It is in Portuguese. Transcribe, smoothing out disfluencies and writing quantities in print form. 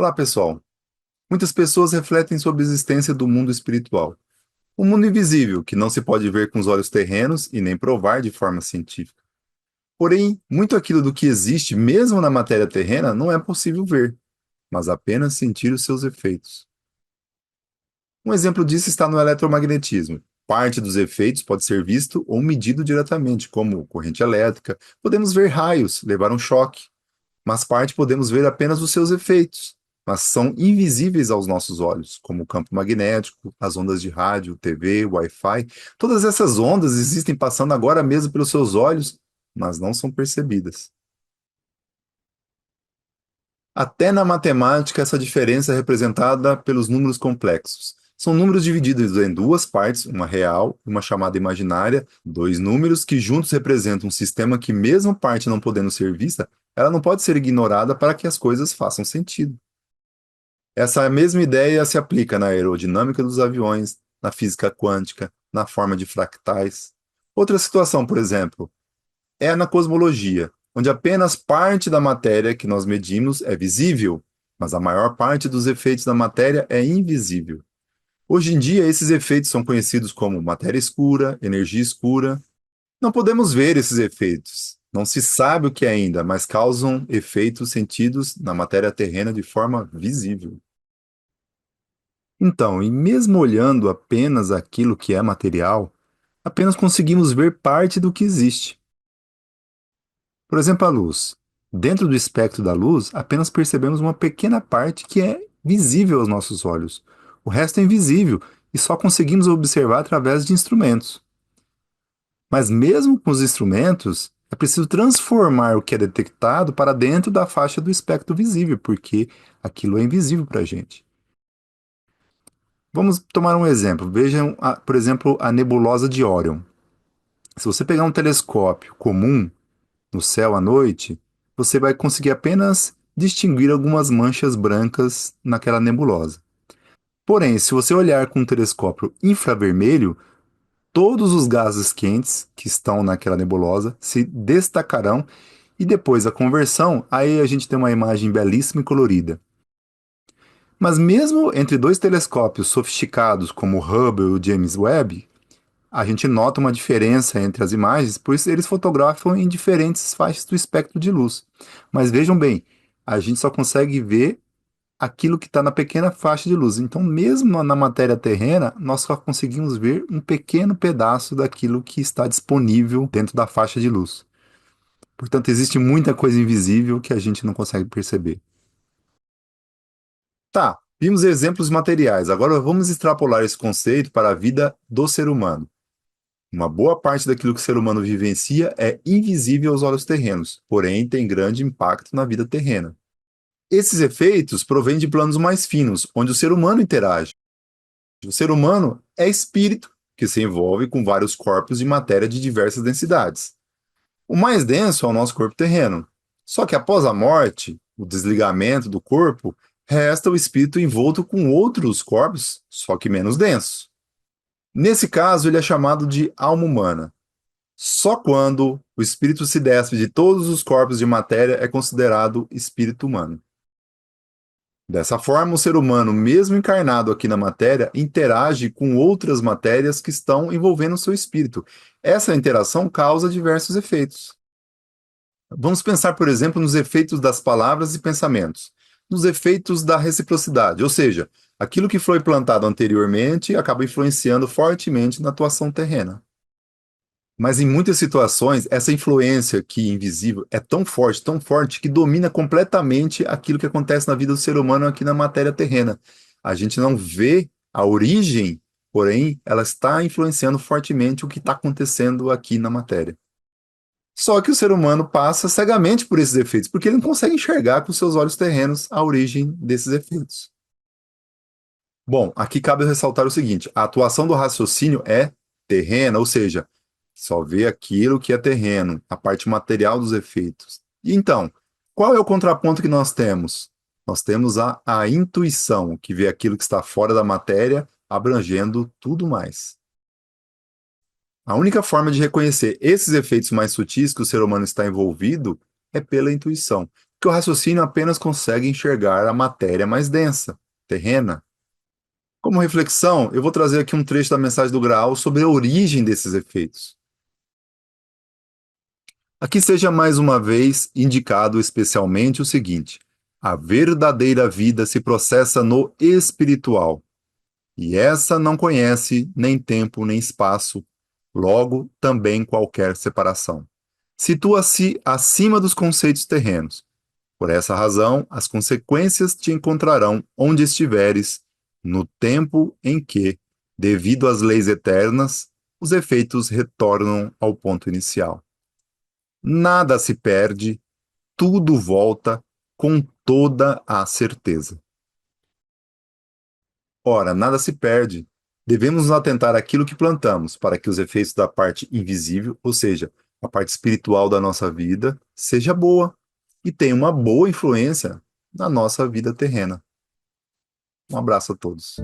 Olá, pessoal. Muitas pessoas refletem sobre a existência do mundo espiritual, um mundo invisível que não se pode ver com os olhos terrenos e nem provar de forma científica. Porém, muito aquilo do que existe, mesmo na matéria terrena, não é possível ver, mas apenas sentir os seus efeitos. Um exemplo disso está no eletromagnetismo. Parte dos efeitos pode ser visto ou medido diretamente, como corrente elétrica. Podemos ver raios, levar um choque, mas parte podemos ver apenas os seus efeitos, mas são invisíveis aos nossos olhos, como o campo magnético, as ondas de rádio, TV, Wi-Fi. Todas essas ondas existem passando agora mesmo pelos seus olhos, mas não são percebidas. Até na matemática, essa diferença é representada pelos números complexos. São números divididos em duas partes, uma real e uma chamada imaginária, dois números que juntos representam um sistema que, mesmo parte não podendo ser vista, ela não pode ser ignorada para que as coisas façam sentido. Essa mesma ideia se aplica na aerodinâmica dos aviões, na física quântica, na forma de fractais. Outra situação, por exemplo, é na cosmologia, onde apenas parte da matéria que nós medimos é visível, mas a maior parte dos efeitos da matéria é invisível. Hoje em dia, esses efeitos são conhecidos como matéria escura, energia escura. Não podemos ver esses efeitos. Não se sabe o que é ainda, mas causam efeitos sentidos na matéria terrena de forma visível. Então, e mesmo olhando apenas aquilo que é material, apenas conseguimos ver parte do que existe. Por exemplo, a luz. Dentro do espectro da luz, apenas percebemos uma pequena parte que é visível aos nossos olhos. O resto é invisível e só conseguimos observar através de instrumentos. Mas mesmo com os instrumentos, é preciso transformar o que é detectado para dentro da faixa do espectro visível, porque aquilo é invisível para a gente. Vamos tomar um exemplo. Vejam, por exemplo, a nebulosa de Órion. Se você pegar um telescópio comum no céu à noite, você vai conseguir apenas distinguir algumas manchas brancas naquela nebulosa. Porém, se você olhar com um telescópio infravermelho, todos os gases quentes que estão naquela nebulosa se destacarão e depois da conversão, aí a gente tem uma imagem belíssima e colorida. Mas mesmo entre dois telescópios sofisticados como o Hubble e o James Webb, a gente nota uma diferença entre as imagens, pois eles fotografam em diferentes faixas do espectro de luz. Mas vejam bem, a gente só consegue ver aquilo que está na pequena faixa de luz. Então, mesmo na matéria terrena, nós só conseguimos ver um pequeno pedaço daquilo que está disponível dentro da faixa de luz. Portanto, existe muita coisa invisível que a gente não consegue perceber. Tá, vimos exemplos materiais. Agora vamos extrapolar esse conceito para a vida do ser humano. Uma boa parte daquilo que o ser humano vivencia é invisível aos olhos terrenos, porém tem grande impacto na vida terrena. Esses efeitos provêm de planos mais finos, onde o ser humano interage. O ser humano é espírito, que se envolve com vários corpos de matéria de diversas densidades. O mais denso é o nosso corpo terreno. Só que após a morte, o desligamento do corpo, resta o espírito envolto com outros corpos, só que menos densos. Nesse caso, ele é chamado de alma humana. Só quando o espírito se despe de todos os corpos de matéria é considerado espírito humano. Dessa forma, o ser humano, mesmo encarnado aqui na matéria, interage com outras matérias que estão envolvendo o seu espírito. Essa interação causa diversos efeitos. Vamos pensar, por exemplo, nos efeitos das palavras e pensamentos, nos efeitos da reciprocidade, ou seja, aquilo que foi plantado anteriormente acaba influenciando fortemente na atuação terrena. Mas em muitas situações, essa influência aqui invisível é tão forte, que domina completamente aquilo que acontece na vida do ser humano aqui na matéria terrena. A gente não vê a origem, porém, ela está influenciando fortemente o que está acontecendo aqui na matéria. Só que o ser humano passa cegamente por esses efeitos, porque ele não consegue enxergar com seus olhos terrenos a origem desses efeitos. Bom, aqui cabe ressaltar o seguinte: a atuação do raciocínio é terrena, ou seja, só vê aquilo que é terreno, a parte material dos efeitos. E então, qual é o contraponto que nós temos? Nós temos a intuição, que vê aquilo que está fora da matéria, abrangendo tudo mais. A única forma de reconhecer esses efeitos mais sutis que o ser humano está envolvido é pela intuição. Porque o raciocínio apenas consegue enxergar a matéria mais densa, terrena. Como reflexão, eu vou trazer aqui um trecho da mensagem do Graal sobre a origem desses efeitos. Aqui seja mais uma vez indicado especialmente o seguinte: a verdadeira vida se processa no espiritual, e essa não conhece nem tempo nem espaço, logo também qualquer separação. Situa-se acima dos conceitos terrenos. Por essa razão, as consequências te encontrarão onde estiveres, no tempo em que, devido às leis eternas, os efeitos retornam ao ponto inicial. Nada se perde, tudo volta com toda a certeza. Ora, nada se perde. Devemos nos atentar àquilo que plantamos, para que os efeitos da parte invisível, ou seja, a parte espiritual da nossa vida, seja boa e tenha uma boa influência na nossa vida terrena. Um abraço a todos.